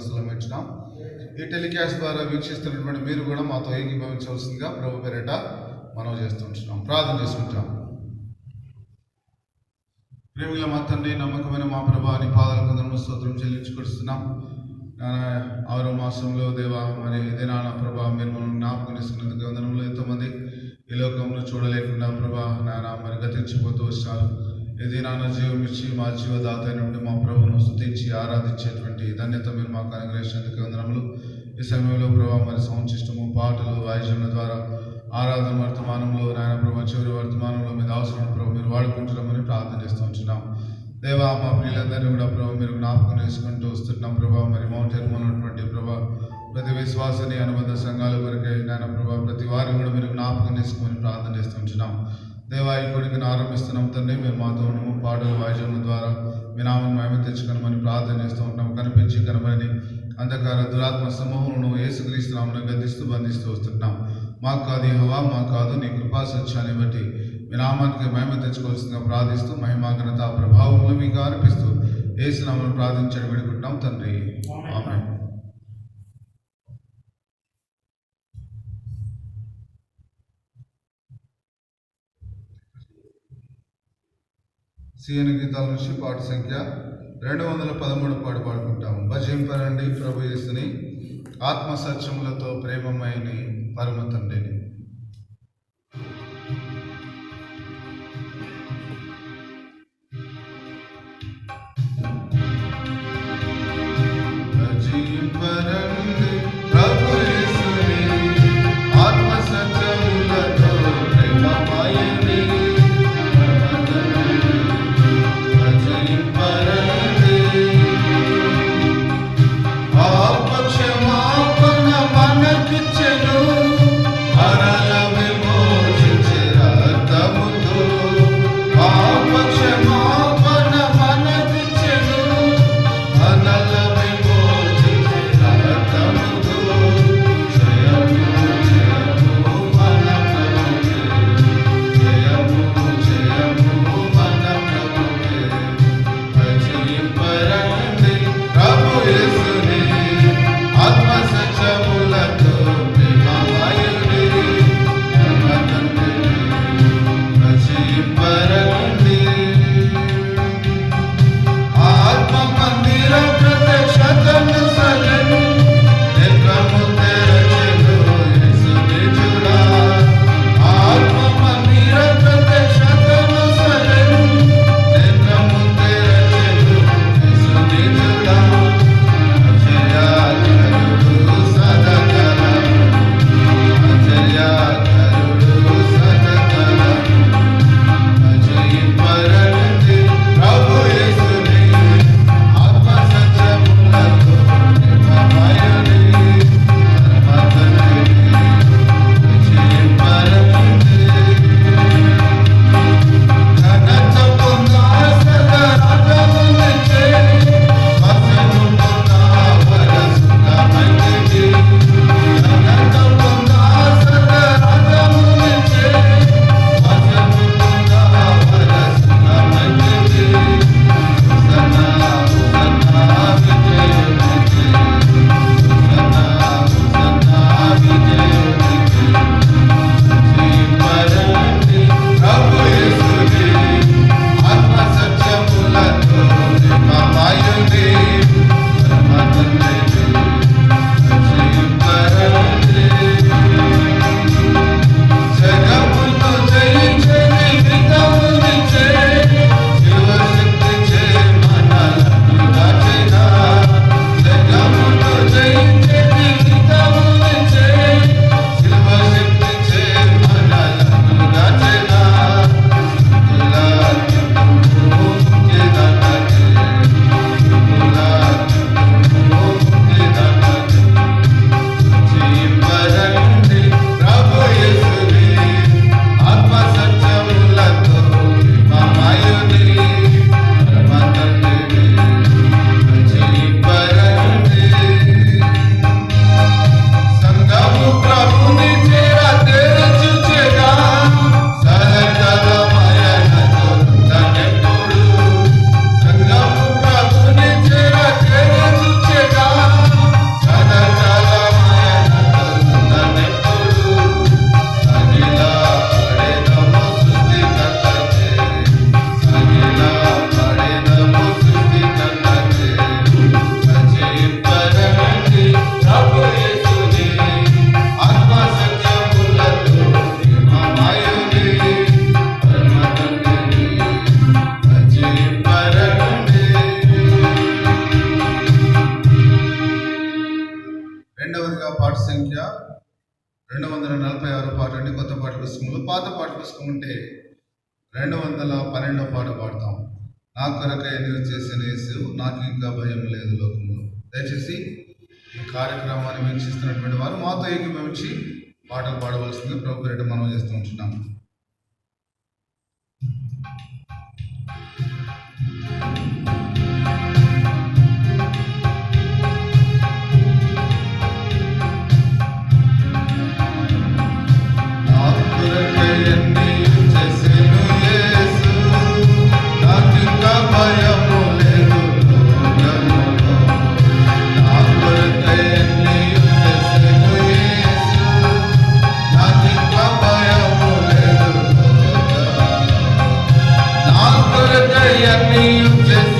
స్థలమించున్నాం. ఈ టెలికాస్ట్ ద్వారా వీక్షిస్తున్నటువంటి మీరు కూడా మాతో ఏకీభవించవలసిందిగా ప్రభు పేరిట మనం చేస్తుంటున్నాం. ప్రార్థన చేసుకుంటాం. ప్రేమిల మా తండ్రి, నమ్మకమైన మా ప్రభా, నీ పాదాలకు వందనములు స్తోత్రం చెల్లించుకొస్తున్నాం. 6వ మాసంలో దేవా, మరి దినాన ప్రభా మీరు మనం జ్ఞాపకం చేసుకున్నందుకు వందనములు. ఎంతోమంది ఈ లోకంలో చూడలేకుండా ప్రభా నాయన మరి గతించిపోతూ వచ్చారు. ఇది నాన్న జీవం ఇచ్చి మా జీవదాత నుండి మా ప్రభువును స్తుతించి ఆరాధించేటువంటి ధన్యత మీరు మాకు అనుగ్రహించినందుకు వందనములు. ఈ సమయంలో ప్రభా మరి సౌంచిష్టము, పాటలు, వాయిద్యముల ద్వారా ఆరాధన వర్తమానంలో నాయన ప్రభా చివరి వర్తమానంలో మీద అవసరం ప్రభు మీరు వాడుకుంటున్నామని ప్రార్థన చేస్తూ ఉంటున్నాం. దేవా, మా ప్రియులందరినీ కూడా ప్రభు మీరు జ్ఞాపకం చేసుకుంటూ వస్తున్నాం ప్రభా. మరి మౌంటైన్ ఉన్నటువంటి ప్రభా ప్రతి విశ్వాసని అనుబంధ సంఘాల కొరకై నాయన ప్రభా ప్రతి వారిని కూడా మీరు జ్ఞాపకం చేసుకోమని ప్రార్థన చేస్తూ ఉంటున్నాం. దేవా, ఈ కొడుకుని ఆరంభిస్తున్నాం తండ్రి. మేము మాతో పాటలు వాయిద్యముల ద్వారా మీ నామం మేము తెచ్చుకోమని ప్రార్థన చేస్తూ ఉంటాం. కనిపించి కనబడని అంధకార దురాత్మ సమూహమును యేసుక్రీస్తు నామమున గద్దిస్తూ బంధిస్తూ వస్తున్నాం. మాకు కాదు యెహోవా, మాకు కాదు నీ కృపా సత్యాన్ని బట్టి మీ నామానికి మహిమ తెచ్చుకోవాల్సిందిగా ప్రార్థిస్తూ మహిమా ఘనత ప్రభావములు మీకు అర్పిస్తూ యేసు నామమున ప్రార్థించడం వేడుకుంటున్నాం తండ్రి. ఆమేన్. సీఎన్ గీతాల నుంచి పాట సంఖ్య 213 పాడుకుంటాము. భజింపరండి ప్రభు యేసుని, ఆత్మ సత్యములతో ప్రేమమయని పరమ తండ్రిని. భజింపరండి ప్రభు యేసుని, ఆత్మ సత్యములతో ప్రేమమయని మనకిచ్చెను పాట సంఖ్య 246 పాట అండి కొత్త పాట పుస్తకంలో. పాత పాట పుస్తకం ఉంటే 212 పాట పాడతాం. నా కొరకై నీవు చేసిన యేసు, నాకు ఇంకా భయం లేదు లోకంలో. దయచేసి ఈ కార్యక్రమాన్ని వీక్షిస్తున్నటువంటి వారు మాతో ఏకీభవించి పాటలు పాడవలసింది ప్రభు పేరిట మనం చేస్తూ ఉంటున్నాం. Yes.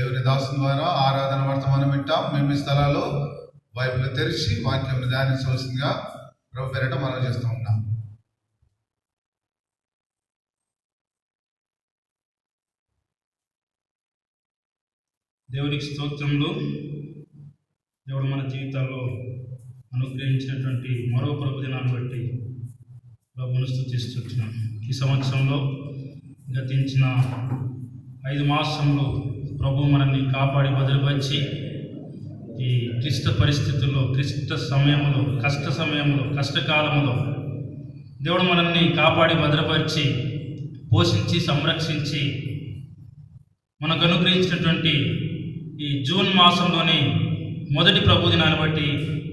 దేవుని దాసుని ద్వారా ఆరాధన వర్తమానం వింటాం. మేము ఈ స్థలాల్లో బైబిల్ తెరిచి వాక్యం ధ్యానించవలసిందిగా ప్రభు పేరిట మనం చేస్తూ ఉన్నాం. దేవునికి స్తోత్రములు. దేవుడు మన జీవితాల్లో అనుగ్రహించినటువంటి మరో ప్రభు దినాన్ని బట్టి ప్రభువును స్తుతిస్తున్నాం. ఈ సంవత్సరంలో గతించిన 5 మాసంలో ప్రభు మనల్ని కాపాడి భద్రపరిచి ఈ క్లిష్ట పరిస్థితుల్లో, క్లిష్ట సమయంలో, కష్టకాలంలో దేవుడు మనల్ని కాపాడి భద్రపరిచి పోషించి సంరక్షించి మనకు అనుగ్రహించినటువంటి ఈ జూన్ మాసంలోని మొదటి ప్రభు దినాన్ని బట్టి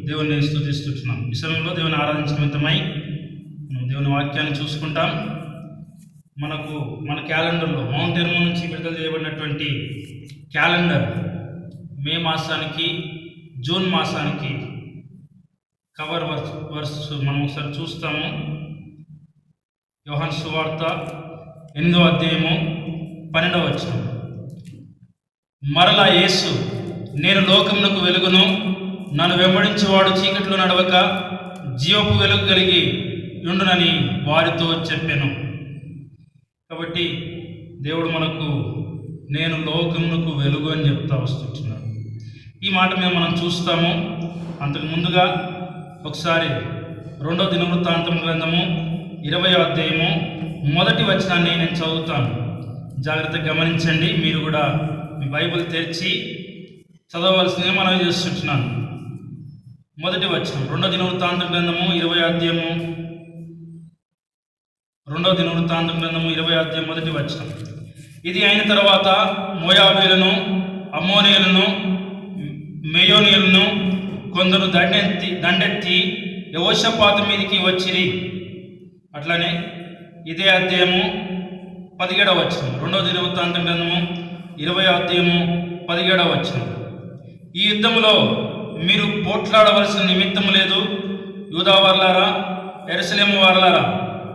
దేవుని స్తుతిస్తున్నాం. ఈ సమయంలో దేవుని ఆరాధించిన నిమిత్తమై మనం దేవుని వాక్యాన్ని చూసుకుంటాం. మన క్యాలెండర్లో మౌంట్ ఎర్మో నుంచి విడుదల చేయబడినటువంటి క్యాలెండర్ మే మాసానికి జూన్ మాసానికి కవర్ వర్స్ మనం ఒకసారి చూస్తాము. యోహాను సువార్త 8వ అధ్యాయము 12వ వచనం. మరలా యేసు, నేను లోకమునకు వెలుగును, నన్ను వెంబడించేవాడు చీకట్లో నడవక జీవపు వెలుగు కలిగి ఉండునని వారితో చెప్పాను. కాబట్టి దేవుడు మనకు నేను లోకమునకు వెలుగు అని చెప్తా వస్తుంటున్నాడు. ఈ మాట మీద మనం చూస్తాము. అంతకు ముందుగా ఒకసారి 2వ దినవృత్తాంతం గ్రంథము 20వ అధ్యాయము 1వ వచనాన్ని నేను చదువుతాను. జాగ్రత్తగా గమనించండి. మీరు కూడా మీ బైబిల్ తెరిచి చదవవలసిందిగా మనం చేస్తుంటున్నాను. 1వ వచనం 2వ దినవృత్తాంతం గ్రంథము 20వ అధ్యాయము 2వ దినవృత్తాంతం గ్రంథము 20వ అధ్యాయం 1వ వచనం. ఇది అయిన తర్వాత మోయాబీలను, అమ్మోనీయులను, మెయోనీయులను కొందరు దండెత్తి యెహోషాపాతు మీదికి వచ్చిరి. అట్లనే ఇదే అధ్యాయము 17వ వచనం, 2వ దినవృత్తాంతం గ్రంథము 20వ అధ్యాయము 17వ వచనం. ఈ యుద్ధములో మీరు పోట్లాడవలసిన నిమిత్తము లేదు. యూదా వారలారా, యెరూషలేము వారలారా,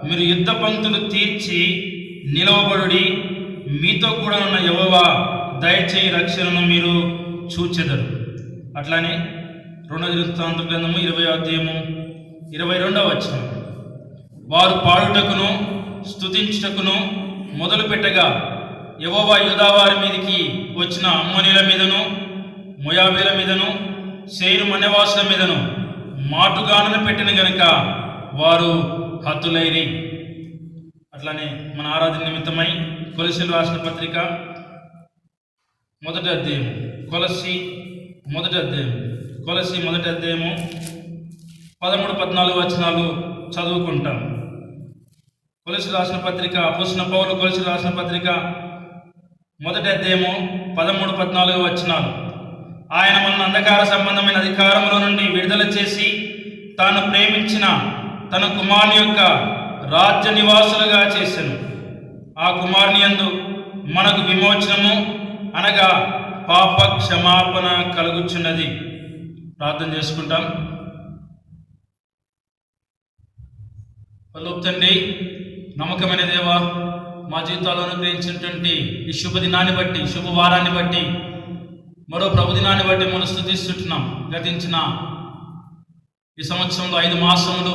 మీరు యుద్ధ పంక్తులు తీర్చి నిలవబడుడి. మీతో కూడా ఉన్న యెహోవా దయచేయి రక్షణను మీరు చూచెదరు. అట్లానే 2వ దినవృత్తాంతం గ్రంథము 20వ అధ్యాయము 22వ వచనం. వారు పాడుటకును స్తుతించుటకును మొదలు పెట్టగా యెహోవా యూదా వారి మీదికి వచ్చిన అమ్మోనీయుల మీదను, మోయాబీల మీదను, శేరు మన్యవాసుల మీదను మాటుగానను పెట్టిన గనుక వారు హతులైరి. అట్లానే మన ఆరాధన నిమిత్తమై కొలస్సీయులకు రాసిన పత్రిక 1వ అధ్యాయము, కొలస్సీ 1వ అధ్యాయము 13-14 వచనాలు చదువుకుంటాం. కొలస్సీయులకు రాసిన పత్రిక, అపోస్తలుడైన పౌలు కొలస్సీయులకు రాసిన పత్రిక 1వ అధ్యాయము 13-14 వచనాలు. ఆయన మన అంధకార సంబంధమైన అధికారంలో నుండి విడుదల చేసి తాను ప్రేమించిన తన కుమారుని యొక్క రాజ్య నివాసులుగా చేసెను. ఆ కుమారుని యందు మనకు విమోచనము అనగా పాప క్షమాపణ కలుగుచున్నది. ప్రార్థన చేసుకుంటాం. తండ్రి, నమ్మకమైన దేవా, మా జీవితాల్లో అనుగ్రహించినటువంటి ఈ శుభదినాన్ని బట్టి, శుభవారాన్ని బట్టి, మరో ప్రభుదినాన్ని బట్టి మనం స్తుతిస్తున్నాం. గతించిన ఈ సంవత్సరంలో 5 మాసములు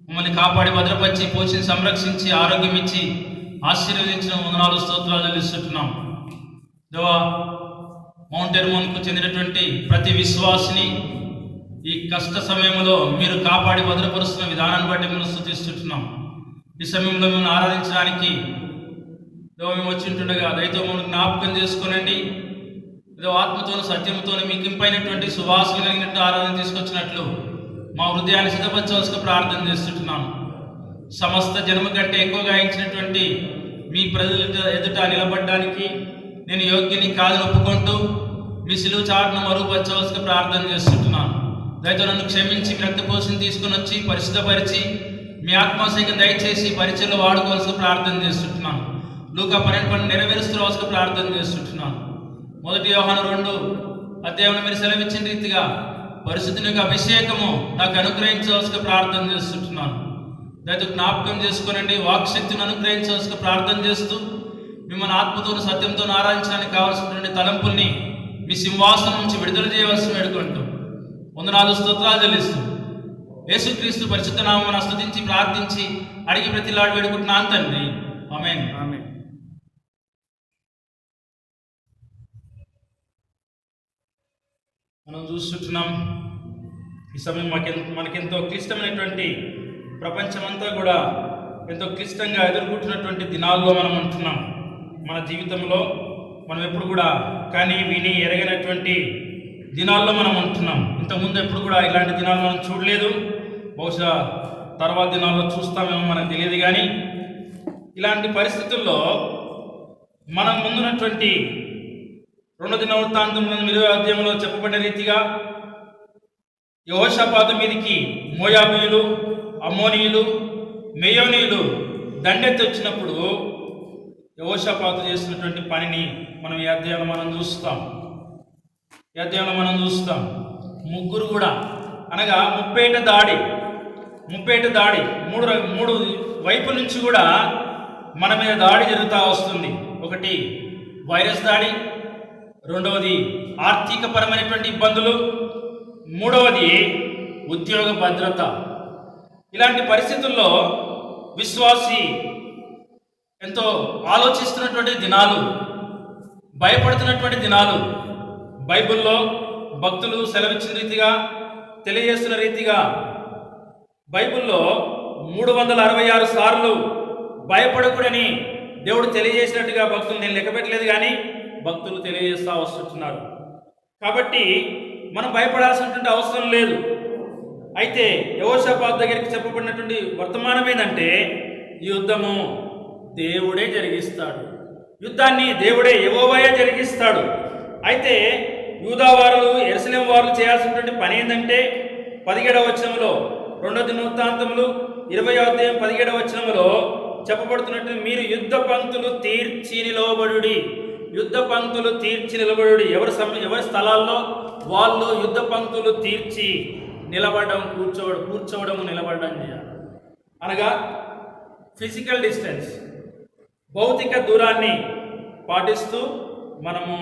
మమ్మల్ని కాపాడి భద్రపరిచి పోషించి సంరక్షించి ఆరోగ్యం ఇచ్చి ఆశీర్వదించిన వందనాలు స్తోత్రాలు చెల్లిస్తున్నాం. దేవా, మౌంట్ ఎర్మోన్కు చెందినటువంటి ప్రతి విశ్వాసిని ఈ కష్ట సమయంలో మీరు కాపాడి భద్రపరుస్తున్న విధానాన్ని బట్టి మనం స్తుతిస్తున్నాం. ఈ సమయంలో మిమ్మల్ని ఆరాధించడానికి దేవా మేము వచ్చింటుండగా దయతో మమ్మల్ని జ్ఞాపకం చేసుకోనండి. ఏదో ఆత్మతోను సత్యంతోను మీకు ఇంపైనటువంటి సువాసన కలిగినట్టు ఆరాధన తీసుకొచ్చినట్లు మా హృదయాన్ని సిద్ధపరచవలసిన ప్రార్థన చేస్తుంటున్నాను. సమస్త జన్మ కంటే ఎక్కువగా ఇచ్చినటువంటి మీ ప్రజల ఎదుట నిలబడడానికి నేను యోగ్యుని కాదని ఒప్పుకుంటూ మీ సిలువ చాటును మరుగుపరచవలసిన ప్రార్థన చేస్తుంటున్నాను. దయతో నన్ను క్షమించి మీ రక్తపోషణ తీసుకుని వచ్చి పరిశుద్ధపరిచి మీ ఆత్మశక్తిని దయచేసి పరిచయలో వాడుకోవాల్సిన ప్రార్థన చేస్తుంటున్నాను. లూకా 12 నెరవేరుస్తవలసిన ప్రార్థన చేస్తుంటున్నాను. 1 యోహాను 2 అధ్యాయంలో మీరు సెలవిచ్చిన రీతిగా పరిశుద్ధుని యొక్క అభిషేకము నాకు అనుగ్రహించవలసిన ప్రార్థన చేస్తుంటున్నాను. దయతో జ్ఞాపకం చేసుకోనండి. వాక్శక్తిని అనుగ్రహించవలసిన ప్రార్థన చేస్తూ మిమ్మల్ని ఆత్మతోను సత్యంతో ఆరాధించడానికి కావాల్సినటువంటి తలంపుల్ని మీ సింహాసనం నుంచి విడుదల చేయవలసి వేడుకుంటూ వందనాలు స్తోత్రాలు చెల్లిస్తూ యేసుక్రీస్తు పరిశుద్ధ నామమున స్తుతించి ప్రార్థించి అడిగి ప్రతిలాడు వేడుకుంటున్నాను తండ్రి. ఆమేన్. ఆమేన్. మనం చూస్తుంటున్నాం ఈ సమయం మనకెంతో క్లిష్టమైనటువంటి ప్రపంచమంతా కూడా ఎంతో క్లిష్టంగా ఎదుర్కొంటున్నటువంటి దినాల్లో మనం ఉంటున్నాం. మన జీవితంలో మనం ఎప్పుడు కూడా కానీ విని ఎరగనటువంటి దినాల్లో మనం ఉంటున్నాం. ఇంతకుముందు ఎప్పుడు కూడా ఇలాంటి దినాలు మనం చూడలేదు. బహుశా తర్వాత దినాల్లో చూస్తామేమో మనకు తెలియదు. కానీ ఇలాంటి పరిస్థితుల్లో మనం ముందున్నటువంటి 2 దినవృత్తాంతం 20వ అధ్యాయంలో చెప్పబడిన రీతిగా యెహోషాపాతు మీదికి మోయాబీయులు, అమ్మోనీయులు, మెయోనీయులు దండెత్తి వచ్చినప్పుడు యెహోషాపాతు చేసినటువంటి పనిని మనం ఈ అధ్యాయంలో మనం చూస్తాం. ముగ్గురు కూడా అనగా ముప్పేట దాడి మూడు వైపు నుంచి కూడా మన మీద దాడి జరుగుతూ వస్తుంది. ఒకటి వైరస్ దాడి, రెండవది ఆర్థికపరమైనటువంటి ఇబ్బందులు, మూడవది ఉద్యోగ భద్రత. ఇలాంటి పరిస్థితుల్లో విశ్వాసి ఎంతో ఆలోచిస్తున్నటువంటి దినాలు, భయపడుతున్నటువంటి దినాలు. బైబిల్లో భక్తులు సెలవిచ్చిన రీతిగా, తెలియజేస్తున్న రీతిగా బైబిల్లో 366 సార్లు భయపడకూడని దేవుడు తెలియజేసినట్టుగా భక్తులు నేను లెక్కపెట్టలేదు, కానీ భక్తులు తెలియజేస్తూ వస్తున్నారు. కాబట్టి మనం భయపడాల్సినటువంటి అవసరం లేదు. అయితే యెహోషాపాతు దగ్గరికి చెప్పబడినటువంటి వర్తమానం ఏంటంటే యుద్ధము దేవుడే జరిగిస్తాడు, యుద్ధాన్ని దేవుడే యెహోవాయే జరిగిస్తాడు. అయితే యూదావారు యెరూషలేము వారు చేయాల్సినటువంటి పని ఏంటంటే 17వ వచనంలో 2 దినవృత్తాంతములు 20వ అధ్యాయం 17వ వచనంలో చెప్పబడుతున్నట్టు మీరు యుద్ధ పంక్తులు తీర్చి నిలబడుడి. ఎవరి స్థలాల్లో వాళ్ళు యుద్ధ పంక్తులు తీర్చి నిలబడడం, కూర్చోవడం నిలబడడం చేయాలి. అనగా ఫిజికల్ డిస్టెన్స్, భౌతిక దూరాన్ని పాటిస్తూ మనము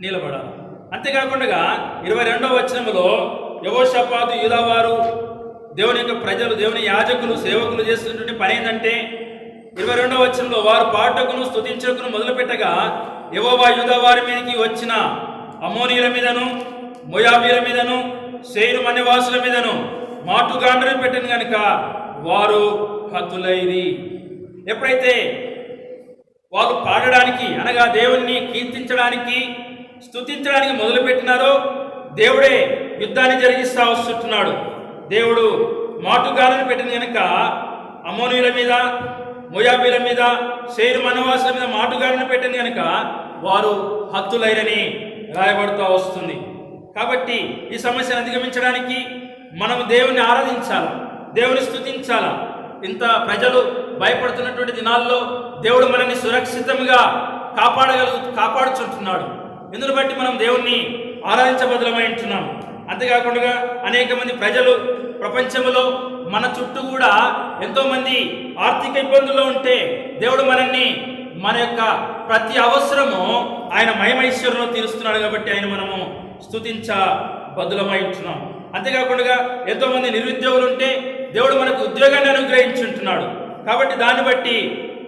నిలబడాలి. అంతేకాకుండా 22వ వచనంలో యెహోషాపాతు యూదావారు దేవుని యొక్క ప్రజలు, దేవుని యాజకులు, సేవకులు చేస్తున్నటువంటి పని ఏంటంటే 22వ వచనంలో వారు పాటకును స్తుతించకును మొదలుపెట్టగా యెహోవా యూదావారి మీదకి వచ్చిన అమ్మోనీయుల మీదను, మోయాబీయుల మీదను, శేరు మన్యవాసుల మీదను మాటుగాండ్రని పెట్టిన కనుక వారు హతులైరి. ఎప్పుడైతే వాళ్ళు పాడడానికి అనగా దేవుణ్ణి కీర్తించడానికి, స్తుతించడానికి మొదలుపెట్టినారో దేవుడే యుద్ధాన్ని జరిగిస్తూ వస్తున్నాడు. దేవుడు మాటుగాలను పెట్టిన కనుక అమ్మోనీయుల మీద, మోయాబీల మీద, శేరు మన్యవాసుల మీద మాటుగాలను పెట్టిన కనుక వారు హతులైరని రాయబడుతూ వస్తుంది. కాబట్టి ఈ సమస్యను అధిగమించడానికి మనము దేవుణ్ణి ఆరాధించాలా, దేవుని స్తుతించాలా. ఇంత ప్రజలు భయపడుతున్నటువంటి దినాల్లో దేవుడు మనల్ని సురక్షితంగా కాపాడుచుంటున్నాడు. ఇందును బట్టి మనం దేవుణ్ణి ఆరాధించబద్దులమై ఉంటున్నాం. అంతేకాకుండా అనేక మంది ప్రజలు ప్రపంచంలో మన చుట్టూ కూడా ఎంతోమంది ఆర్థిక ఇబ్బందుల్లో ఉంటే దేవుడు మనల్ని మన యొక్క ప్రతి అవసరము ఆయన మహిమైశ్వర్యంలో తీరుస్తున్నాడు. కాబట్టి ఆయన మనము స్తుతించబద్దులమై ఉంటున్నాం. అంతేకాకుండా ఎంతోమంది నిరుద్యోగులు ఉంటే దేవుడు మనకు ఉద్యోగాన్ని అనుగ్రహించుంటున్నాడు. కాబట్టి దాన్ని బట్టి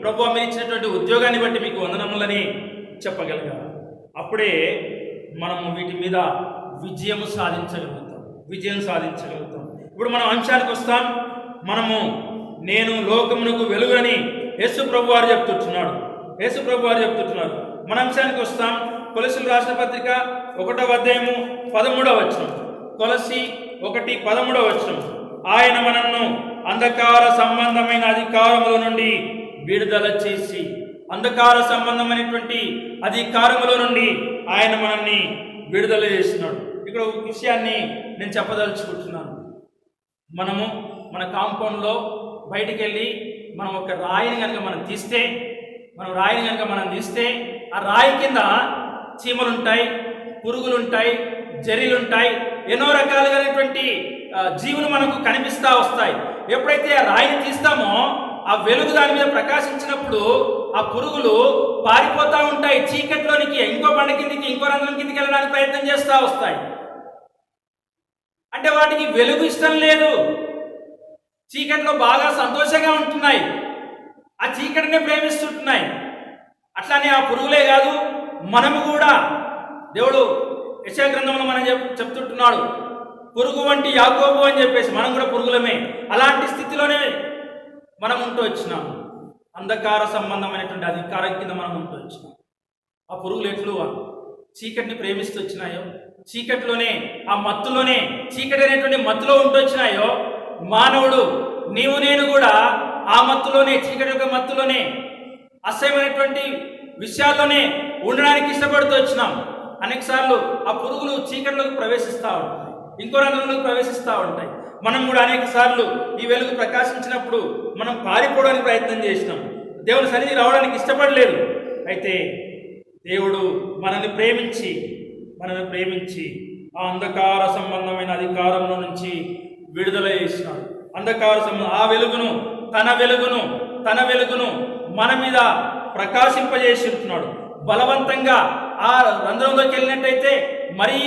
ప్రభువా మీరు ఇచ్చినటువంటి ఉద్యోగాన్ని బట్టి మీకు వందనములని చెప్పగలగాలి. అప్పుడే మనము వీటి మీద విజయం సాధించగలుగుతాం. ఇప్పుడు మనం అంశానికి వస్తాం. మనము నేను లోకమునకు వెలుగని యేసు ప్రభు వారు చెప్తుంటున్నాడు. మన అంశానికి వస్తాం. కొలసీలు రాసిన పత్రిక 1వ అధ్యాయము 13వ వచనం. కొలసీ 1:13వ వచనం. ఆయన మనల్ని అంధకార సంబంధమైన అధికారముల నుండి విడుదల చేసి, అంధకార సంబంధమైనటువంటి అధికారముల నుండి ఆయన మనల్ని విడుదల చేస్తున్నాడు. ఇక్కడ ఒక విషయాన్ని నేను చెప్పదలుచుకుంటున్నాను. మనము మన కాంపౌండ్లో బయటికి వెళ్ళి మనం ఒక రాయిని కనుక మనం తీస్తే ఆ రాయి కింద చీమలుంటాయి, పురుగులుంటాయి, జరీలుంటాయి, ఎన్నో రకాలుగానటువంటి జీవులు మనకు కనిపిస్తూ వస్తాయి. ఎప్పుడైతే ఆ రాయిని తీస్తామో ఆ వెలుగు దాని మీద ప్రకాశించినప్పుడు ఆ పురుగులు పారిపోతూ ఉంటాయి చీకటిలోనికి, ఇంకో బండ కిందికి, ఇంకో రంధ్రం కిందికి వెళ్ళడానికి ప్రయత్నం చేస్తూ వస్తాయి. అంటే వాటికి వెలుగు ఇష్టం లేదు, చీకటిలో బాగా సంతోషంగా ఉంటున్నాయి, ఆ చీకటినే ప్రేమిస్తుంటున్నాయి. అట్లానే ఆ పురుగులే కాదు, మనము కూడా దేవుడు యెషయా గ్రంథంలో మనం చెప్తుంటున్నాడు, పురుగు వంటి యాకోబు అని చెప్పేసి. మనం కూడా పురుగులమే. అలాంటి స్థితిలోనే మనం ఉంటూ వచ్చినాము. అంధకార సంబంధమైనటువంటి అధికారం కింద మనం ఉంటూ వచ్చినాం. ఆ పురుగులు ఎట్లు చీకటిని ప్రేమిస్తూ వచ్చినాయో, చీకటిలోనే, ఆ మత్తులోనే, చీకటి అనేటువంటి మత్తులో ఉంటూ వచ్చినాయో, మానవుడు నీవు నేను కూడా ఆ మత్తులోనే, చీకటి యొక్క మత్తులోనే, అసహ్యమైనటువంటి విషయాల్లోనే ఉండడానికి ఇష్టపడుతూ వచ్చినాం. అనేక సార్లు ఆ పురుగులు చీకటిలోకి ప్రవేశిస్తూ ఉంటాయి, ఇంకో రంధ్రంలోకి ప్రవేశిస్తూ ఉంటాయి. మనం కూడా అనేక సార్లు ఈ వెలుగు ప్రకాశించినప్పుడు మనం పారిపోవడానికి ప్రయత్నం చేసినాం, దేవుని సన్నిధి రావడానికి ఇష్టపడలేదు. అయితే దేవుడు మనల్ని ప్రేమించి ఆ అంధకార సంబంధమైన అధికారంలో నుంచి విడుదల చేసినాడు. అంధకార సంబంధం ఆ వెలుగును, తన వెలుగును మన మీద ప్రకాశింపజేసి ఉంటున్నాడు. బలవంతంగా ఆ రంధ్రంలోకి వెళ్ళినట్టయితే మరీ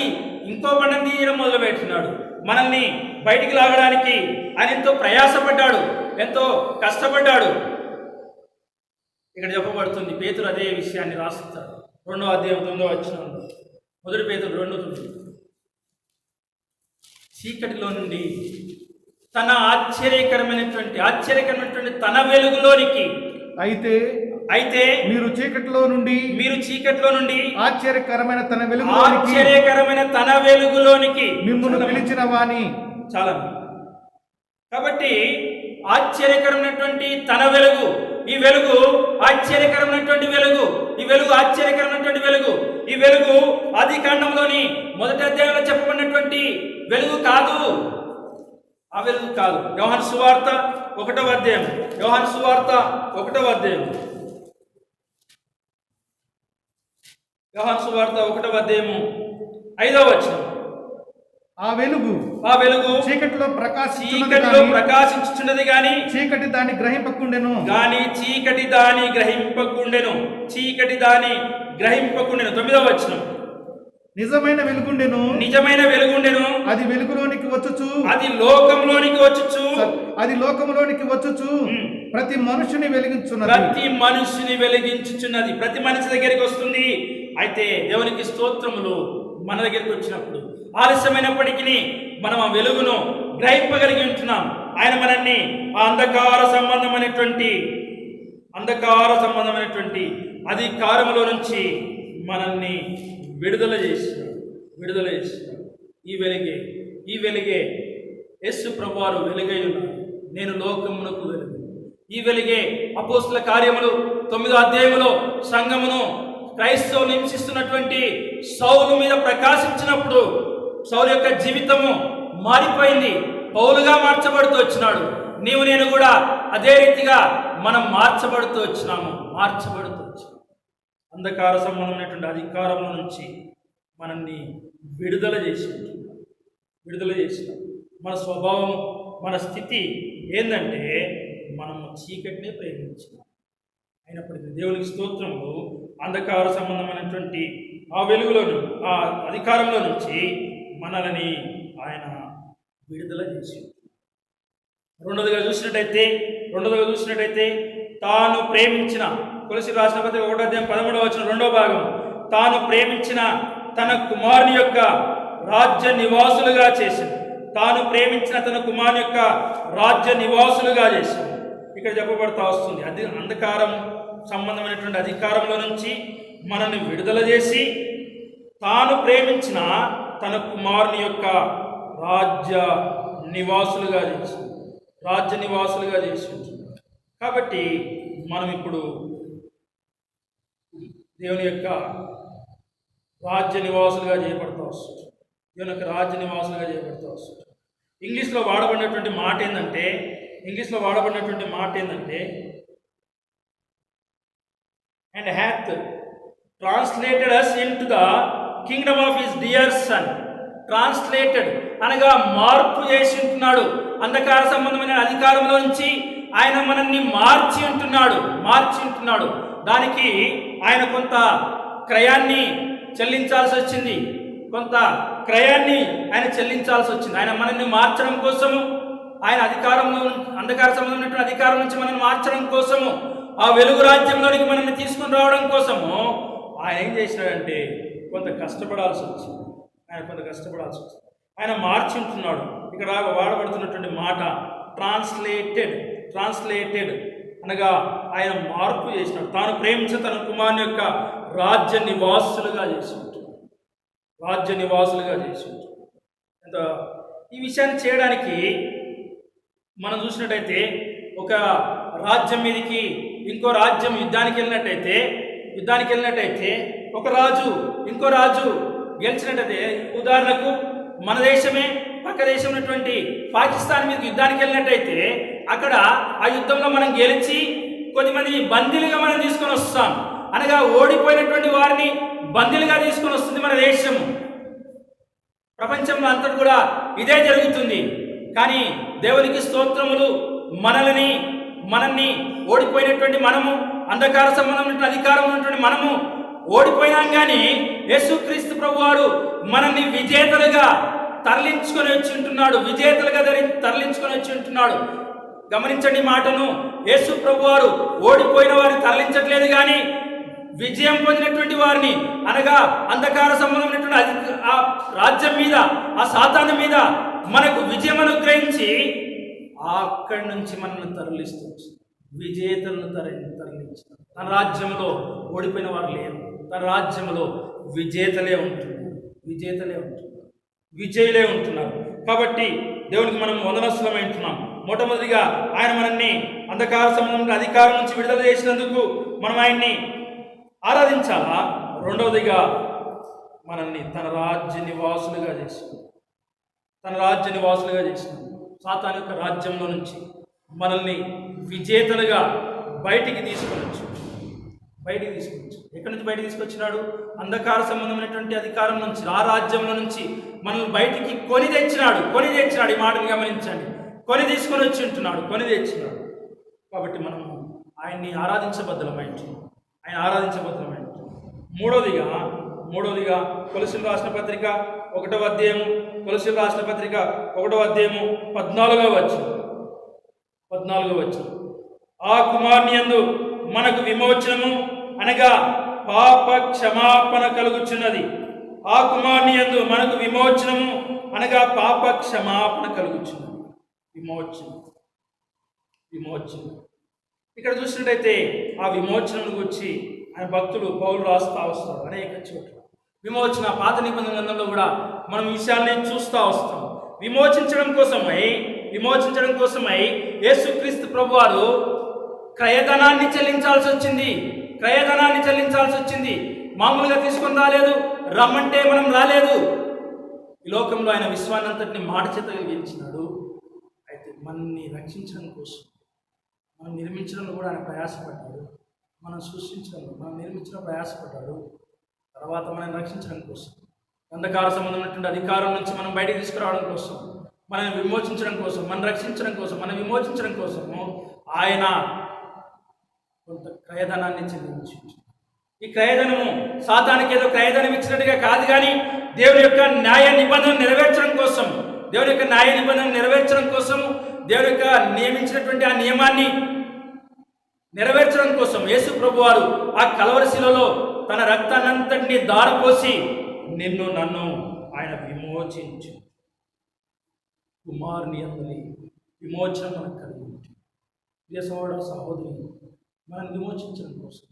ఇంకో బండని తీయడం మొదలుపెట్టినాడు. మనల్ని బయటికి లాగడానికి ఆయన ఎంతో ప్రయాసపడ్డాడు, ఎంతో కష్టపడ్డాడు. ఇక్కడ చెప్పబడుతుంది, పేతురు అదే విషయాన్ని రాస్తాడు 2వ అధ్యాయం 9వ వచనంలో. 1 పేతురు 2:9. చీకటిలో నుండి తన ఆశ్చర్యకరమైనటువంటి తన వెలుగులోనికి, అయితే మీరు చీకటిలో నుండి ఆశ్చర్యకరమైన తన వెలుగులోనికి మిమ్మల్ని పిలిచిన వాని. చాలా. కాబట్టి ఆశ్చర్యకరమైనటువంటి తన వెలుగు, ఈ వెలుగు ఆశ్చర్యకరమైనటువంటి వెలుగు, ఈ వెలుగు ఆది కాండంలోని 1వ అధ్యాయంలో చెప్పబడినటువంటి వెలుగు కాదు, ఆ వెలుగు కాదు. యోహాను సువార్త 1వ అధ్యాయం, 1వ అధ్యాయము 5వ వచనం. ఆ వెలుగు చీకటిలో ప్రకాశించుచున్నది గాని చీకటి దాన్ని గ్రహింపకుండెను. చీకటి దాని గ్రహింపకుండెను. 9వ వచనం. నిజమైన వెలుగుండెను, అది వెలుగులోనికి వచ్చుచు, అది లోకంలోనికి వచ్చుచు ప్రతి మనుషుని వెలిగించుచున్నది. ప్రతి మనిషి దగ్గరికి వస్తుంది. అయితే దేవునికి స్తోత్రములు, మన దగ్గరికి వచ్చినప్పుడు ఆలస్యమైనప్పటికీ మనం ఆ వెలుగును గ్రహింపగలిగి ఉంటున్నాం. ఆయన మనల్ని ఆ అంధకార సంబంధమైనటువంటి అధికారములో నుంచి మనల్ని విడుదల చేసినాడు. ఈ వెలుగే యేసు ప్రభువారు వెలుగై ఉన్నారు. నేను లోకమునకు వెలుగు. ఈ వెలుగే అపోస్తుల కార్యములు 9వ అధ్యాయములో సంఘమును, క్రైస్తవులు హింసిస్తున్నటువంటి సౌలు మీద ప్రకాశించినప్పుడు సౌలు యొక్క జీవితము మారిపోయింది, పౌలుగా మార్చబడుతూ వచ్చినాడు. నీవు నేను కూడా అదే రీతిగా మనం మార్చబడుతూ వచ్చినాము. అంధకార సంబంధమైనటువంటి అధికారంలో నుంచి మనల్ని విడుదల చేసినాం. మన స్వభావం, మన స్థితి ఏంటంటే మనము చీకటినే ప్రేమించినాం. అయినప్పటికీ దేవునికి స్తోత్రము, అంధకార సంబంధమైనటువంటి ఆ వెలుగులోను, ఆ అధికారంలో నుంచి మనల్ని ఆయన విడుదల చేసి. రెండవదిగా చూసినట్టయితే తాను ప్రేమించిన, కొలస్సీయులకు రాసిన పత్రిక 1వ అధ్యాయం 13వ వచనం 2వ భాగం, తాను ప్రేమించిన తన కుమారుని యొక్క రాజ్య నివాసులుగా చేసింది. ఇక్కడ చెప్పబడతా వస్తుంది. అది అంధకారం సంబంధమైనటువంటి అధికారంలో నుంచి మనల్ని విడుదల చేసి తాను ప్రేమించిన తన కుమారుని యొక్క రాజ్య నివాసులుగా చేసి. కాబట్టి మనం ఇప్పుడు దేవుని యొక్క రాజ్య నివాసులుగా చేయబడుతూ వస్తుంది. ఇంగ్లీష్లో వాడబడినటువంటి మాట ఏంటంటే and hath translated us into the kingdom of his dear son. Translated అనగా మార్పు చేసి ఉంటున్నాడు. అంధకార సంబంధమైన అధికారంలో నుంచి ఆయన మనల్ని మార్చి ఉంటున్నాడు. దానికి ఆయన కొంత క్రయాన్ని చెల్లించాల్సి వచ్చింది. కొంత క్రయాన్ని ఆయన చెల్లించాల్సి వచ్చింది. ఆయన మనల్ని మార్చడం కోసము, ఆయన అంధకార సంబంధమైనటువంటి అధికారం నుంచి మనల్ని మార్చడం కోసము, ఆ వెలుగు రాజ్యంలోనికి మనల్ని తీసుకుని రావడం కోసము ఆయన ఏం చేసినాడంటే కొంత కష్టపడాల్సి వచ్చింది. ఆయన మార్చుంటున్నాడు. ఇక్కడ వాడబడుతున్నటువంటి మాట ట్రాన్స్లేటెడ్ అనగా ఆయన మార్పు చేసినాడు. తాను ప్రేమించిన తన కుమారుని యొక్క రాజ్య నివాసులుగా చేసి ఉంటున్నాడు. ఈ విషయాన్ని చేయడానికి మనం చూసినట్టయితే ఒక రాజ్యం మీదకి ఇంకో రాజ్యం యుద్ధానికి వెళ్ళినట్టయితే ఒక రాజు ఇంకో రాజు గెలిచినట్టయితే, ఉదాహరణకు మన దేశమే పక్క దేశం ఉన్నటువంటి పాకిస్తాన్ మీద యుద్ధానికి వెళ్ళినట్టయితే అక్కడ ఆ యుద్ధంలో మనం గెలిచి కొద్దిమంది బందీలుగా మనం తీసుకొని వస్తాం. అనగా ఓడిపోయినటువంటి వారిని బందీలుగా తీసుకొని వస్తుంది మన దేశము. ప్రపంచంలో అంతా కూడా ఇదే జరుగుతుంది. కానీ దేవునికి స్తోత్రములు, మనల్ని ఓడిపోయినటువంటి మనము, అంధకార సంబంధమైనటువంటి అధికారం ఉన్నటువంటి మనము ఓడిపోయినాం. కానీ యేసుక్రీస్తు ప్రభువారు మనల్ని విజేతలుగా తరలించుకొని వచ్చి ఉంటున్నాడు. గమనించండి మాటను. యేసు ప్రభువారు ఓడిపోయిన వారిని తరలించట్లేదు, కానీ విజయం పొందినటువంటి వారిని, అనగా అంధకార సంబంధమైనటువంటి ఆ రాజ్యం మీద, ఆ సాతాను మీద మనకు విజయం అనుగ్రహించి అక్కడి నుంచి మనల్ని తరలిస్తూ విజేతలను తరలించి తన రాజ్యంలో ఓడిపోయిన వారు లేరు. తన రాజ్యంలో విజేతలే ఉంటున్నారు. కాబట్టి దేవునికి మనం వందనస్తులమై ఉంటున్నాం. మొట్టమొదటిగా ఆయన మనల్ని అంధకార సంబంధమైన అధికారం నుంచి విడుదల చేసినందుకు మనం ఆయన్ని ఆరాధించాలా. రెండవదిగా మనల్ని తన రాజ్య నివాసులుగా చేసినాడు. సాతాను యొక్క రాజ్యంలో నుంచి మనల్ని విజేతలుగా బయటికి తీసుకొనొచ్చు. ఎక్కడి నుంచి బయటికి తీసుకొచ్చినాడు? అంధకార సంబంధమైనటువంటి అధికారం నుంచి, ఆ రాజ్యంలో నుంచి మనల్ని బయటికి కొని తెచ్చినాడు. ఈ మాటను గమనించండి. తీసుకొని వచ్చి ఉంటున్నాడు. తెచ్చినాడు. కాబట్టి మనము ఆయన్ని ఆరాధించబద్ధమై ఉంటున్నాం. మూడవదిగా కొలస్సీయులకు రాసిన పత్రిక 1వ అధ్యాయము 14వ వచనం. ఆ కుమారుని యందు మనకు విమోచనము అనగా పాప క్షమాపణ కలుగుచున్నది. విమోచనం. ఇక్కడ చూసినట్టయితే ఆ విమోచనం గురించి ఆయన భక్తుడు పౌలు రాస్తా వస్తాడు అనేక చోట్ల. విమోచన పాత నిబంధన గ్రంథంలో కూడా మనం ఈ విషయాన్ని చూస్తూ వస్తాం. విమోచించడం కోసమై యేసుక్రీస్తు ప్రభువారు క్రయధనాన్ని చెల్లించాల్సి వచ్చింది. మామూలుగా తీసుకొని రాలేదు. రమ్మంటే మనం రాలేదు. ఈ లోకంలో ఆయన విశ్వాన్ని అంతటిని మాట చేత గెలిచినాడు. అయితే మనల్ని రక్షించడం కోసం, మనం నిర్మించడంలో కూడా ఆయన ప్రయాసపడ్డాడు. మనం సృష్టించడంలో, మనం నిర్మించడం ప్రయాసపడ్డాడు. తర్వాత మనం రక్షించడం కోసం, అంధకార సంబంధమైనటువంటి అధికారం నుంచి మనం బయటికి తీసుకురావడం కోసం, మనల్ని విమోచించడం కోసం, మనం విమోచించడం కోసము ఆయన కొంత క్రయధనాన్ని చెల్లించాడు. ఈ క్రయధనము సాతానికి ఏదో క్రయధనం ఇచ్చినట్టుగా కాదు, కానీ దేవుని యొక్క న్యాయ నిబంధన నెరవేర్చడం కోసం, దేవుని యొక్క నియమించినటువంటి ఆ నియమాన్ని నెరవేర్చడం కోసం యేసు ప్రభువారు ఆ కలవరి శిలలో తన రక్తాన్నంతటినీ దారపోసి నన్ను ఆయన విమోచించు. కుమారుని యందు విమోచన మనకు కలిగింది. ప్రియ సహోదరి, మనం విమోచించడం కోసం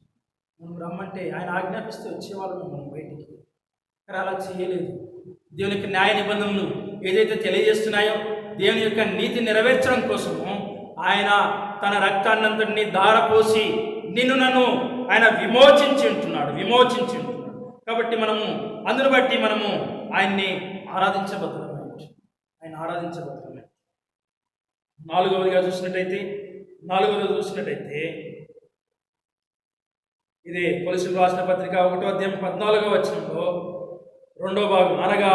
మనం రమ్మంటే ఆయన ఆజ్ఞాపిస్తే వచ్చేవాళ్ళం మనం బయటికి. కానీ అలా చేయలేదు. దేవుని యొక్క న్యాయ నిబంధనలు ఏదైతే తెలియజేస్తున్నాయో, దేవుని యొక్క నీతి నెరవేర్చడం కోసము ఆయన తన రక్తాన్నంతటినీ దారపోసి నన్ను ఆయన విమోచించి ఉంటున్నాడు. కాబట్టి మనము అందును బట్టి మనము ఆయన్ని ఆరాధించబద్ధమే. నాలుగవదిగా చూసినట్టయితే ఇదే కొలస్సీయులకు రాసిన పత్రిక 1వ అధ్యాయం 14వ వచనంలో 2వ భాగం, అనగా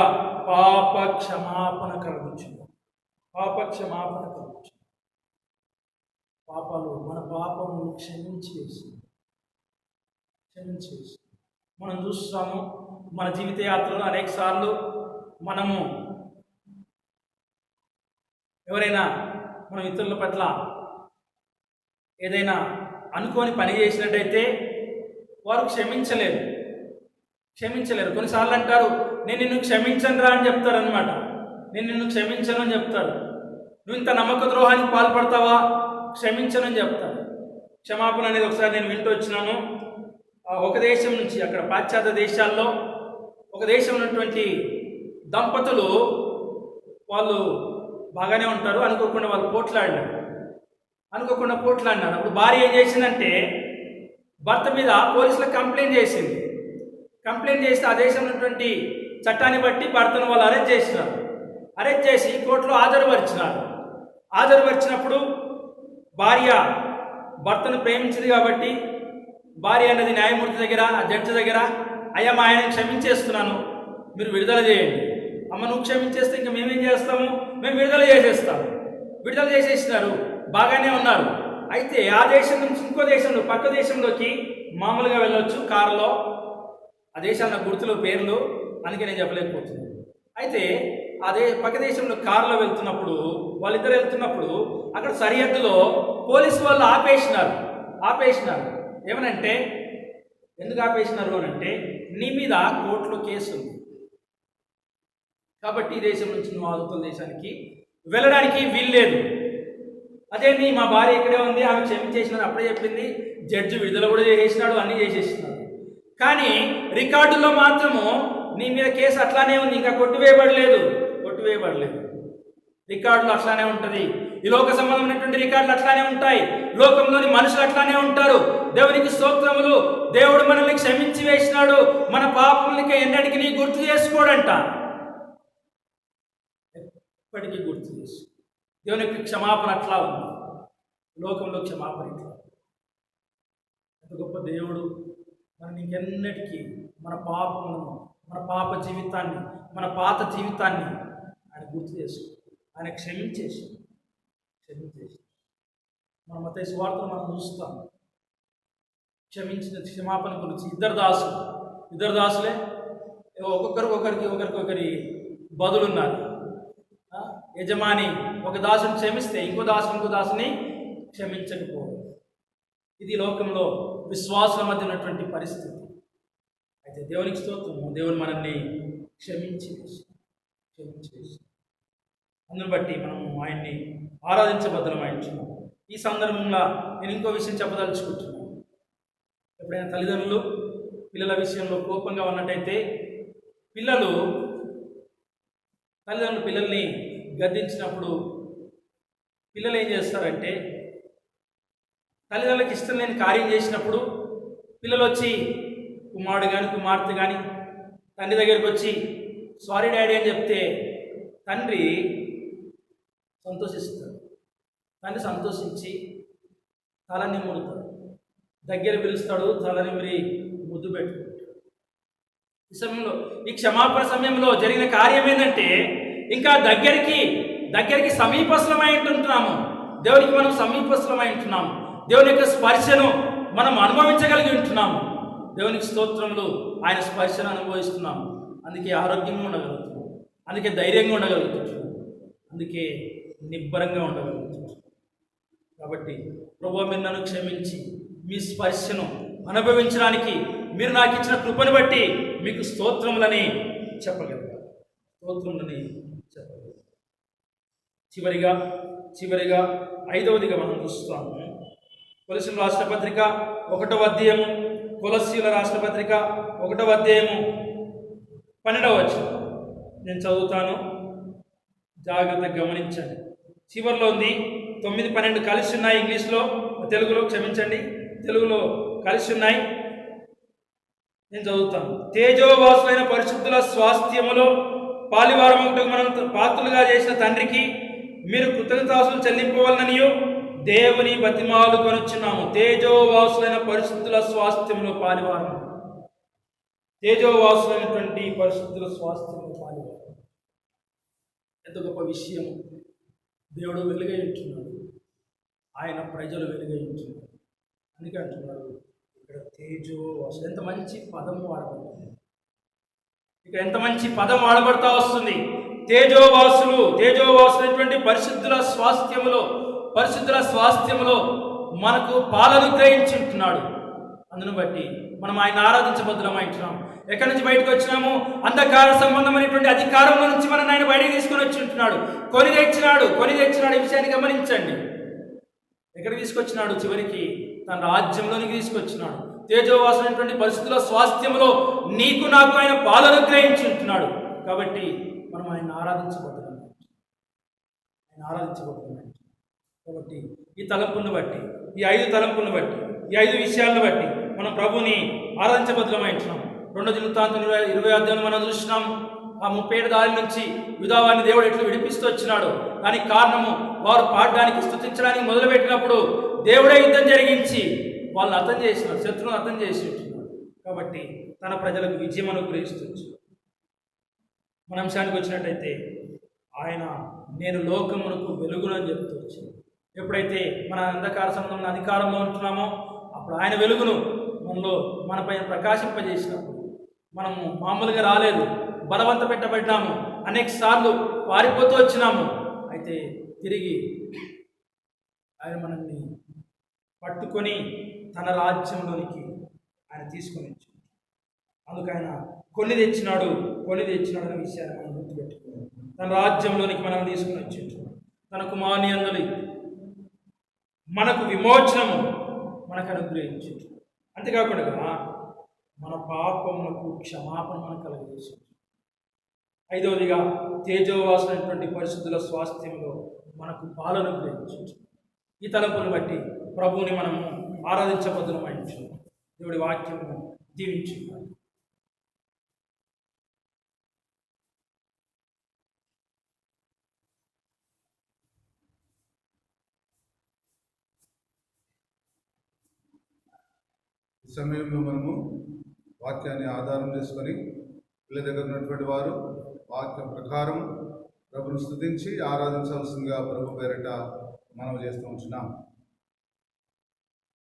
పాప క్షమాపణ కలుగుచుంది. పాపాలు మన పాపమును క్షమించి వేసింది. క్షమించేసి. మనం చూస్తాము మన జీవిత యాత్రలో అనేక సార్లు మనము ఎవరైనా మనం ఇతరుల పట్ల ఏదైనా అనుకోని పని చేసినట్టయితే వారు క్షమించలేరు. కొన్నిసార్లు అంటారు, నేను నిన్ను క్షమించను రా అని చెప్తారనమాట. నేను నిన్ను క్షమించను అని చెప్తారు. నువ్వు ఇంత నమ్మక ద్రోహానికి పాల్పడతావా, క్షమించను అని చెప్తారు. క్షమాపణ అనేది ఒకసారి నేను వింటూ వచ్చినాను. ఒక దేశం నుంచి, అక్కడ పాశ్చాత్య దేశాల్లో ఒక దేశం ఉన్నటువంటి దంపతులు వాళ్ళు బాగానే ఉంటారు, అనుకోకుండా వాళ్ళు పోట్లాడినారు. అప్పుడు భార్య ఏం చేసిందంటే భర్త మీద పోలీసులకు కంప్లైంట్ చేస్తే ఆ దేశంలో ఉన్నటువంటి చట్టాన్ని బట్టి భర్తను వాళ్ళు అరెస్ట్ చేసి కోర్టులో హాజరుపరిచినప్పుడు భార్య భర్తను ప్రేమించింది కాబట్టి భార్య అన్నది న్యాయమూర్తి దగ్గర, జడ్జి దగ్గర, అయ్యా మా ఆయన క్షమించేస్తున్నాను, మీరు విడుదల చేయండి. అమ్మ నువ్వు క్షమించేస్తే ఇంకా మేమేం చేస్తాము, మేము విడుదల చేసేసినారు. బాగానే ఉన్నారు. అయితే ఆ దేశం నుంచి ఇంకో దేశంలో, పక్క దేశంలోకి మామూలుగా వెళ్ళొచ్చు కారులో. ఆ దేశాల గుర్తులు పేర్లు అందుకే నేను చెప్పలేకపోతున్నాను. అయితే అదే పక్క దేశంలో కారులో వాళ్ళిద్దరు వెళ్తున్నప్పుడు అక్కడ సరిహద్దులో పోలీసు వాళ్ళు ఆపేసినారు. ఏమనంటే, ఎందుకు ఆపేసినారు అని అంటే, నీ మీద కోర్టులో కేసు ఉంది కాబట్టి ఈ దేశం నుంచి నువ్వు అవతల దేశానికి వెళ్ళడానికి వీల్లేదు. అదేంటి, మా భార్య ఇక్కడే ఉంది, ఆమె క్షమించేసినారు అప్పుడే చెప్పింది, జడ్జి విడుదల కూడా చేసేసినాడు, అన్నీ చేసేసినాడు. కానీ రికార్డులో మాత్రము నీ మీద కేసు అట్లానే ఉంది, ఇంకా కొట్టివేయబడలేదు. రికార్డులు అట్లానే ఉంటుంది. ఈ లోక సంబంధమైనటువంటి రికార్డులు అట్లానే ఉంటాయి. లోకంలోని మనుషులు అట్లానే ఉంటారు. దేవునికి స్తోత్రములు. దేవుడు మనల్ని క్షమించి వేసినాడు. మన పాపములకి ఎన్నటికీ గుర్తు చేసుకోడంట. ఎప్పటికీ గుర్తు చేసి దేవునికి క్షమాపణ అట్లా ఉంది. లోకంలో క్షమాపణ ఇట్లా. ఎంత గొప్ప దేవుడు. మనం ఇంకెన్నటికీ మన పాపములను, మన పాత జీవితాన్ని ఆయన గుర్తు చేసి, ఆయన క్షమించేసి మన మత్తయి సువార్తను మనం చూస్తాం. క్షమాపణ గురించి ఇద్దరు దాసులే ఒకరికొకరి బదులున్నారు. యజమాని ఒక దాసుని క్షమిస్తే ఇంకో దాసుని క్షమించకపోవడం. ఇది లోకంలో విశ్వాసుల మధ్య ఉన్నటువంటి పరిస్థితి. అయితే దేవునికి స్తోత్రము, దేవుడు మనల్ని క్షమించి అందుని బట్టి మనము ఆయన్ని ఆరాధించబద్దలమైంటున్నాము. ఈ సందర్భంలో నేను ఇంకో విషయం చెప్పదలుచుకుంటున్నాను. ఎప్పుడైనా తల్లిదండ్రులు పిల్లల విషయంలో కోపంగా ఉన్నట్టయితే తల్లిదండ్రులు పిల్లల్ని గద్దించినప్పుడు పిల్లలు ఏం చేస్తారంటే, తల్లిదండ్రులకు ఇష్టం లేని కార్యం చేసినప్పుడు పిల్లలు వచ్చి, కుమారుడు కానీ కుమార్తె కానీ తండ్రి దగ్గరికి వచ్చి సారీ డాడీ అని చెప్తే తండ్రి సంతోషిస్తాడు. తండ్రి సంతోషించి తలని ముడతాడు, దగ్గర పిలుస్తాడు, తలని మరి ముద్దు పెట్టుకుంటాడు. ఈ క్షమాపణ సమయంలో జరిగిన కార్యం ఏంటంటే, ఇంకా దగ్గరికి సమీపస్థలమై ఉంటున్నాము. దేవునికి మనం సమీపస్థలమై ఉంటున్నాము. దేవుని యొక్క స్పర్శను మనం అనుభవించగలిగి ఉంటున్నాము. దేవునికి స్తోత్రములు. ఆయన స్పర్శను అనుభవిస్తున్నాము. అందుకే ఆరోగ్యంగా ఉండగలుగుతున్నాం, అందుకే ధైర్యంగా ఉండగలుగుతున్నాం, అందుకే నిబ్బరంగా ఉండగలుగుతున్నాం. కాబట్టి ప్రభువా, మీరు నన్ను క్షమించి మీ స్పర్శను అనుభవించడానికి మీరు నాకు ఇచ్చిన కృపను బట్టి మీకు స్తోత్రములని చెప్పగలగాలి. చివరిగా 5వదిగా మనం చూస్తాము. కొలస్సీయుల రాష్ట్ర పత్రిక 1వ అధ్యాయము, కొలస్సీయుల రాష్ట్ర పత్రిక 1వ అధ్యాయము 12వ వచనం నేను చదువుతాను, జాగ్రత్తగా గమనించండి. చివరిలో ఉంది. 9, 12 కలిసి ఉన్నాయి ఇంగ్లీష్లో, తెలుగులో కలిసి ఉన్నాయి. నేను చదువుతాను. తేజోవాసులైన పరిశుద్ధుల స్వాస్థ్యములో పాలివారముకు మనం పాత్రులుగా చేసిన తండ్రికి మీరు కృతజ్ఞతాస్తుతులు చెల్లింపవలననియు దేవుని బతిమాలు కొనుచున్నాము. తేజోవాసులైన పరిశుద్ధుల స్వాస్థ్యములో పాలివారం. తేజోవాసులైనటువంటి పరిశుద్ధుల స్వాస్థ్యములో పాలివారం. ఎంత గొప్ప విషయం. దేవుడు వెలుగై ఉంటున్నాడు, ఆయన ప్రజలు వెలుగై ఉంటున్నారు. అందుకే అంటున్నాడు, ఇక్కడ తేజో అసలు ఎంత మంచి పదం వాడబడుతుంది. ఇక్కడ ఎంత మంచి పదం వాడబడతా వస్తుంది. తేజోవాసులైనటువంటి పరిశుద్ధుల స్వాస్థ్యములో మనకు పాలను గ్రహించుంటున్నాడు. అందును బట్టి మనం ఆయన ఆరాధించబద్దులమైంటున్నాం. ఎక్కడి నుంచి బయటకు వచ్చినాము? అంధకార సంబంధమైనటువంటి అధికారంలో నుంచి మనం ఆయన బయటకు తీసుకొని వచ్చి ఉంటున్నాడు. కొని తెచ్చినాడు ఈ విషయాన్ని గమనించండి. ఎక్కడ తీసుకొచ్చినాడు? చివరికి తన రాజ్యంలోనికి తీసుకొచ్చినాడు. తేజోవాసులైనటువంటి పరిస్థితుల స్వాస్థ్యంలో నీకు నాకు ఆయన పాలను గ్రహించి ఉంటున్నాడు. కాబట్టి మనం ఆయన ఆరాధించబోతున్నాం. కాబట్టి ఈ తలంపులను బట్టి, ఈ 5 తలంపులను బట్టి, ఈ 5 విషయాలను బట్టి మనం ప్రభుని ఆరాధించబద్దులమైంటున్నాం. 2 దినవృత్తాంతం 20 అధ్యాయం మనం చూసినాం. ఆ 37 దారి నుంచి యూదావారిని దేవుడు ఎట్లా విడిపిస్తూ వచ్చినాడు. దానికి కారణము వారు పాడడానికి స్తుతించడానికి మొదలుపెట్టినప్పుడు దేవుడే యుద్ధం జరిగించి వాళ్ళని అర్థం చేసినాడు, శత్రువును అర్థం చేసి ఉంటున్నాడు. కాబట్టి తన ప్రజలకు విజయం అనుగ్రహిస్తూ మన అంశానికి వచ్చినట్టయితే ఆయన నేను లోకమునకు వెలుగునని చెప్తూ వచ్చింది. ఎప్పుడైతే మన అంధకార సంబంధం అధికారంలో ఉంటున్నామో అప్పుడు ఆయన వెలుగును మనపై ప్రకాశింపజేసినప్పుడు మనము మామూలుగా రాలేదు, బలవంత పెట్టబడినాము, అనేక సార్లు పారిపోతూ వచ్చినాము. అయితే తిరిగి ఆయన మనల్ని పట్టుకొని తన రాజ్యంలోనికి ఆయన తీసుకొని వచ్చాడు. అందుకు ఆయన కొన్ని తెచ్చినాడు అనే విషయాన్ని మనం గుర్తుపెట్టుకున్నాం. తన రాజ్యంలోనికి మనం తీసుకుని వచ్చాడు. తన కుమారుని యందు మనకు విమోచనము మనకు అనుగ్రహించాడు. అంతేకాకుండా మన పాపములకు క్షమాపణ మనకు కలుగజేశాడు. 5వదిగా తేజోవాసులైనటువంటి పరిశుద్ధుల స్వాస్థ్యంలో మనకు పాలను అనుగ్రహించాడు. ఈ తలంపును బట్టి ప్రభువుని మనము ఆరాధించబద్దులమైంచు. దేవుడి వాక్యము దీవించున్నాడు. ఈ సమయంలో మనము వాక్యాన్ని ఆధారం చేసుకొని పిల్ల దగ్గర ఉన్నటువంటి వారు వాక్యం ప్రకారం ప్రభును స్తుతించి ఆరాధించాల్సిందిగా ప్రభు పేరిట మనం చేస్తూ ఉంటున్నాం.